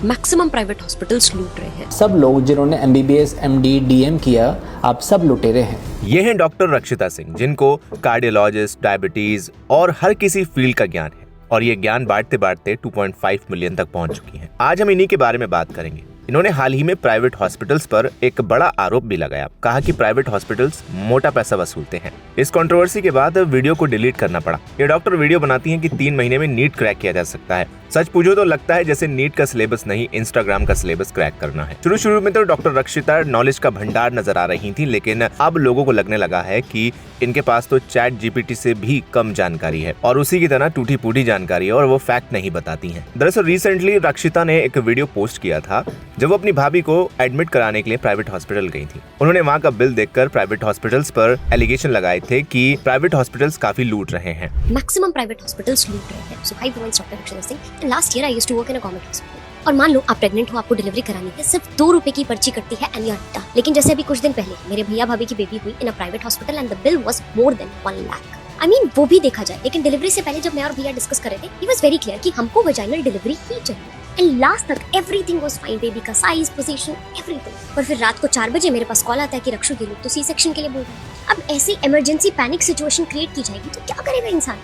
Maximum private hospitals लूट रहे हैं। सब लोग जिन्होंने MBBS, MD, DM किया, आप सब लुटेरे हैं। ये हैं डॉक्टर रक्षिता सिंह, जिनको कार्डियोलॉजिस्ट, डायबिटीज और हर किसी फील्ड का ज्ञान है और ये ज्ञान बांटते बांटते 2.5 मिलियन तक पहुंच चुकी हैं। आज हम इन्हीं के बारे में बात करेंगे। इन्होंने हाल ही में प्राइवेट हॉस्पिटल्स पर एक बड़ा आरोप भी लगाया। कहा कि प्राइवेट हॉस्पिटल्स मोटा पैसा वसूलते हैं। इस कंट्रोवर्सी के बाद वीडियो को डिलीट करना पड़ा। ये डॉक्टर वीडियो बनाती हैं कि 3 महीने में नीट क्रैक किया जा सकता है। सच पूछो तो लगता है जैसे नीट का सिलेबस नहीं, इंस्टाग्राम का सिलेबस क्रैक करना है। शुरू में तो डॉक्टर रक्षिता नॉलेज का भंडार नजर आ रही थी, लेकिन अब लोगों को लगने लगा है कि इनके पास तो ChatGPT से भी कम जानकारी है और उसी की तरह टूटी फूटी जानकारी है और वो फैक्ट नहीं बताती हैं। दरअसल रिसेंटली रक्षिता ने एक वीडियो पोस्ट किया था जब वो अपनी भाभी को एडमिट कराने के लिए प्राइवेट हॉस्पिटल गई थी। उन्होंने वहाँ का बिल देखकर प्राइवेट हॉस्पिटल्स पर एलिगेशन लगाए थे कि प्राइवेट हॉस्पिटल्स काफी लूट रहे हैं। मैक्सिमम प्राइवेट हॉस्पिटल्स लूट रहे हैं। सो high once doctor Rakshita Singh, last year I used to work in a government hospital. और मान लो आप प्रेग्नेंट हो, आपको डिलीवरी करानी है, सिर्फ 2 रुपए की पर्ची कटती है एंड यू आर डन। लेकिन जैसे अभी कुछ दिन पहले मेरे भैया भाभी की बेबी हुई in a private hospital and the bill was more than 1 lakh. वो भी देखा जाए, लेकिन डिलीवरी से पहले जब मैं और भैया डिस्कस कर रहे थे, ही वाज वेरी क्लियर कि हमको वेजाइनल डिलीवरी ही चाहिए। एंड लास्ट तक एवरीथिंग वाज फाइन, बेबी का साइज, पोजीशन, एवरीथिंग। पर फिर रात को 4 बजे मेरे पास कॉल आता है कि रक्षु के लोग तो सी सेक्शन के लिए बोल रहे हैं। अब ऐसी इमरजेंसी पैनिक सिचुएशन क्रिएट की जाएगी तो क्या करेगा इंसान?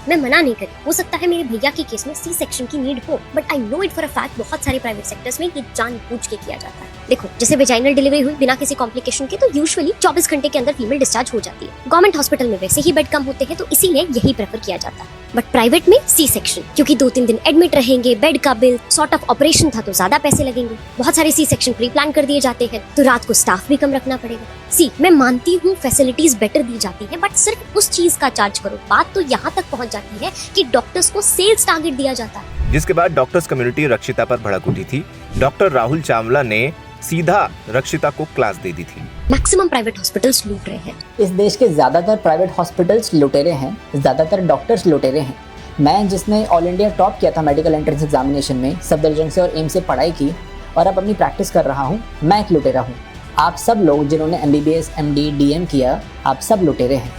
मैं मना नहीं करी, हो सकता है मेरे भैया के केस में सी सेक्शन की नीड हो, but I know it for a fact बहुत सारे प्राइवेट सेक्टर्स में ये जानबूझ के किया जाता है। देखो, जैसे वेजाइनल डिलीवरी हुई बिना किसी कॉम्प्लिकेशन के तो यूजुअली 24 घंटे के अंदर फीमेल डिस्चार्ज हो जाती है। गवर्नमेंट हॉस्पिटल में वैसे ही बेड कम होते हैं तो इसीलिए यही प्रेफर किया जाता है। बट प्राइवेट में सी सेक्शन, क्योंकि 2-3 दिन एडमिट रहेंगे, बेड का बिल, सॉर्ट ऑफ ऑपरेशन था तो ज्यादा पैसे लगेंगे। बहुत सारे सी सेक्शन प्री प्लान कर दिए जाते हैं तो रात को स्टाफ भी कम रखना पड़ेगा। मैं मानती हूँ फैसिलिटीज बेटर दी जाती है, बट सिर्फ उस चीज का चार्ज करो। बात तो यहाँ तक पहुँच जाती है कि डॉक्टर्स को सेल्स टारगेट दिया जाता है। जिसके बाद डॉक्टर्स कम्युनिटी रक्षिता पर भड़क उठी थी। डॉक्टर राहुल चावला ने सीधा रक्षिता को क्लास दे दी थी। मैक्सिमम प्राइवेट हॉस्पिटल्स लूट रहे हैं। इस देश के ज्यादातर प्राइवेट हॉस्पिटल्स लुटेरे हैं, ज्यादातर डॉक्टर्स लुटेरे हैं। मैं जिसने ऑल इंडिया टॉप किया था मेडिकल एंट्रेंस एग्जामिनेशन में, सफदरजंग से और एम्स से पढ़ाई की और अब अपनी प्रैक्टिस कर रहा हूँ, मैं एक लुटेरा हूँ। आप सब लोग जिन्होंने MBBS, MD, DM किया, आप सब लुटेरे हैं।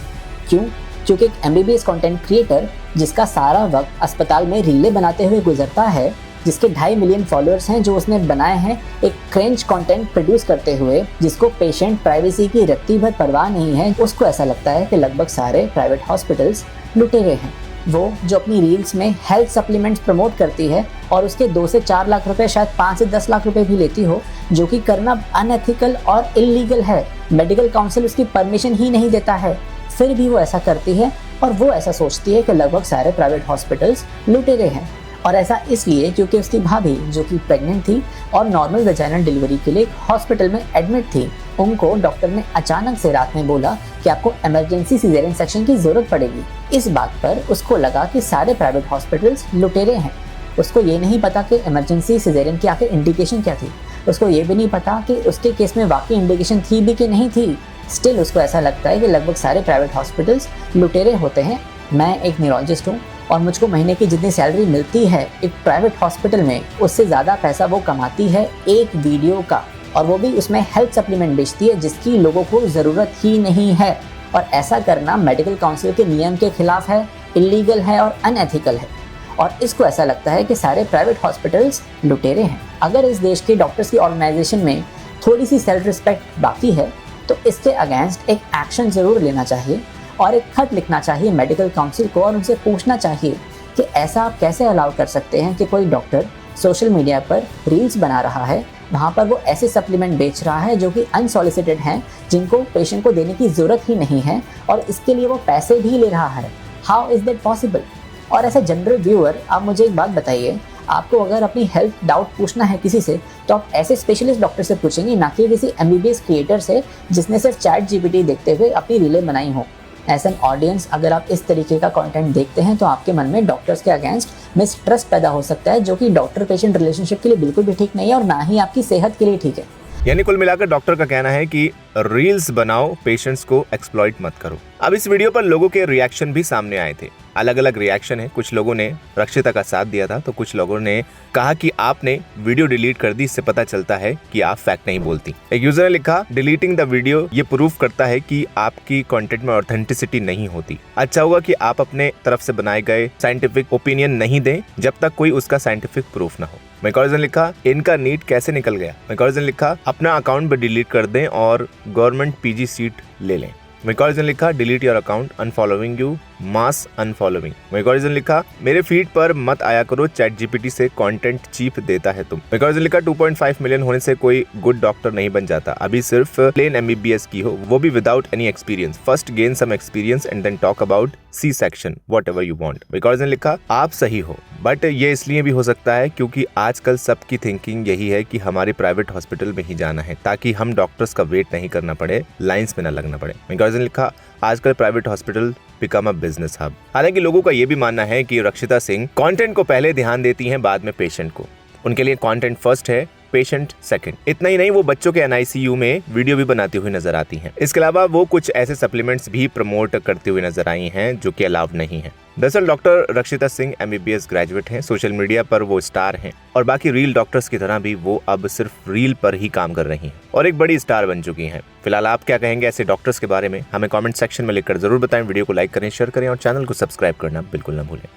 क्यों? क्योंकि एक MBBS कंटेंट क्रिएटर जिसका सारा वक्त अस्पताल में रीलें बनाते हुए गुजरता है, जिसके 2.5 मिलियन फॉलोअर्स हैं, जो उसने बनाए हैं एक क्रेंच कंटेंट प्रोड्यूस करते हुए, जिसको पेशेंट प्राइवेसी की रत्ती भर परवाह नहीं है, उसको ऐसा लगता है कि लगभग सारे प्राइवेट हॉस्पिटल्स लुटेरे हैं। वो जो अपनी रील्स में हेल्थ सप्लीमेंट्स प्रमोट करती है और उसके 2 से 4 लाख रुपए, शायद 5 से 10 लाख रुपए भी लेती हो, जो कि करना अनएथिकल और इल्लीगल है। मेडिकल काउंसिल उसकी परमिशन ही नहीं देता है, फिर भी वो ऐसा करती है और वो ऐसा सोचती है कि लगभग सारे प्राइवेट हॉस्पिटल्स लुटेरे हैं। और ऐसा इसलिए क्योंकि उसकी भाभी, जो कि प्रेग्नेंट थी और नॉर्मल वेजाइनल डिलीवरी के लिए हॉस्पिटल में एडमिट थी, उनको डॉक्टर ने अचानक से रात में बोला कि आपको इमरजेंसी सिजेरियन सेक्शन की जरूरत पड़ेगी। इस बात पर उसको लगा कि सारे प्राइवेट हॉस्पिटल्स लुटेरे हैं। उसको ये नहीं पता कि इमरजेंसी सिजेरियन की आखिर इंडिकेशन क्या थी। उसको ये भी नहीं पता कि उसके केस में वाकई इंडिकेशन थी भी कि नहीं थी। स्टिल उसको ऐसा लगता है कि लगभग सारे प्राइवेट हॉस्पिटल्स लुटेरे होते हैं। मैं एक न्यूरोलॉजिस्ट हूँ और मुझको महीने की जितनी सैलरी मिलती है एक प्राइवेट हॉस्पिटल में, उससे ज़्यादा पैसा वो कमाती है एक वीडियो का, और वो भी उसमें हेल्थ सप्लीमेंट बेचती है जिसकी लोगों को ज़रूरत ही नहीं है। और ऐसा करना मेडिकल काउंसिल के नियम के खिलाफ है, इलीगल है और अनएथिकल है। और इसको ऐसा लगता है कि सारे प्राइवेट हॉस्पिटल्स लुटेरे हैं। अगर इस देश के डॉक्टर्स की ऑर्गेनाइजेशन में थोड़ी सी सेल्फ रिस्पेक्ट बाकी है तो इसके अगेंस्ट एक एक्शन ज़रूर लेना चाहिए और एक खत लिखना चाहिए मेडिकल काउंसिल को और उनसे पूछना चाहिए कि ऐसा आप कैसे अलाउ कर सकते हैं कि कोई डॉक्टर सोशल मीडिया पर रील्स बना रहा है, वहाँ पर वो ऐसे सप्लीमेंट बेच रहा है जो कि अनसॉलिसिटेड हैं, जिनको पेशेंट को देने की ज़रूरत ही नहीं है, और इसके लिए वो पैसे भी ले रहा है। How is that possible? और ऐसा जनरल व्यूअर, आप मुझे एक बात बताइए, आपको अगर अपनी हेल्थ डाउट पूछना है किसी से तो आप ऐसे स्पेशलिस्ट डॉक्टर से पूछेंगे, ना कि किसी MBBS क्रिएटर से जिसने सिर्फ ChatGPT देखते हुए अपनी रीलें बनाई हो। एज एन ऑडियंस, अगर आप इस तरीके का कंटेंट देखते हैं तो आपके मन में डॉक्टर्स के अगेंस्ट मिसट्रस्ट पैदा हो सकता है, जो कि डॉक्टर पेशेंट रिलेशनशिप के लिए बिल्कुल भी ठीक नहीं है और ना ही आपकी सेहत के लिए ठीक है। यानी कुल मिलाकर डॉक्टर का कहना है कि रील्स बनाओ, पेशेंट्स को एक्सप्लॉइट मत करो। अब इस वीडियो पर लोगों के रिएक्शन भी सामने आए थे। अलग अलग रिएक्शन है। कुछ लोगों ने रक्षिता का साथ दिया था तो कुछ लोगों ने कहा कि आपने वीडियो डिलीट कर दी, इससे पता चलता है कि आप फैक्ट नहीं बोलती। एक यूजर ने लिखा, डिलीटिंग द वीडियो ये प्रूफ करता है कि आपकी कंटेंट में ऑथेंटिसिटी नहीं होती। अच्छा होगा कि आप अपने तरफ से बनाए गए साइंटिफिक ओपिनियन नहीं दें जब तक कोई उसका साइंटिफिक प्रूफ ना हो। मैकॉर्डन ने लिखा इनका नीट कैसे निकल गया। मैकॉर्डन ने लिखा अपना अकाउंट भी डिलीट कर दें और गवर्नमेंट पीजी सीट ले लें। मैकॉर्डन ने लिखा delete your account, unfollowing you, mass unfollowing. मैकॉर्डन ने लिखा मेरे फीड पर मत आया करो, चैट जीपीटी से कंटेंट चीप देता है तुम। मैकॉर्डन ने लिखा 2.5 मिलियन होने से कोई गुड डॉक्टर नहीं बन जाता, अभी सिर्फ प्लेन एमबीबीएस की हो, वो भी without any experience. First gain some experience and then talk about C section, whatever you want. मैकॉर्डन ने लिखा आप सही हो, बट ये इसलिए भी हो सकता है क्योंकि आजकल सबकी थिंकिंग यही है कि हमारे प्राइवेट हॉस्पिटल में ही जाना है ताकि हम डॉक्टर्स का वेट नहीं करना पड़े, लाइंस में ना लगना पड़े। मैकॉर्डन ने लिखा आजकल private hospital become a business hub. हालांकि लोगों का ये भी मानना है कि रक्षिता सिंह कंटेंट को पहले ध्यान देती हैं, बाद में पेशेंट को। उनके लिए कंटेंट फर्स्ट है, पेशेंट सेकंड। इतना ही नहीं, वो बच्चों के एनआईसीयू में वीडियो भी बनाती हुई नजर आती हैं। इसके अलावा वो कुछ ऐसे सप्लीमेंट्स भी प्रमोट करती हुई नजर आई हैं जो कि अलाउड नहीं है। दरअसल doctor Rakshita Singh MBBS graduate हैं, सोशल मीडिया पर वो स्टार हैं और बाकी रील डॉक्टर्स की तरह भी वो अब सिर्फ रील पर ही काम कर रही हैं और एक बड़ी स्टार बन चुकी हैं। फिलहाल आप क्या कहेंगे ऐसे डॉक्टर्स के बारे में, हमें कमेंट सेक्शन में लिखकर जरूर बताएं। वीडियो को लाइक करें, शेयर करें और चैनल को सब्सक्राइब करना बिल्कुल ना भूलें।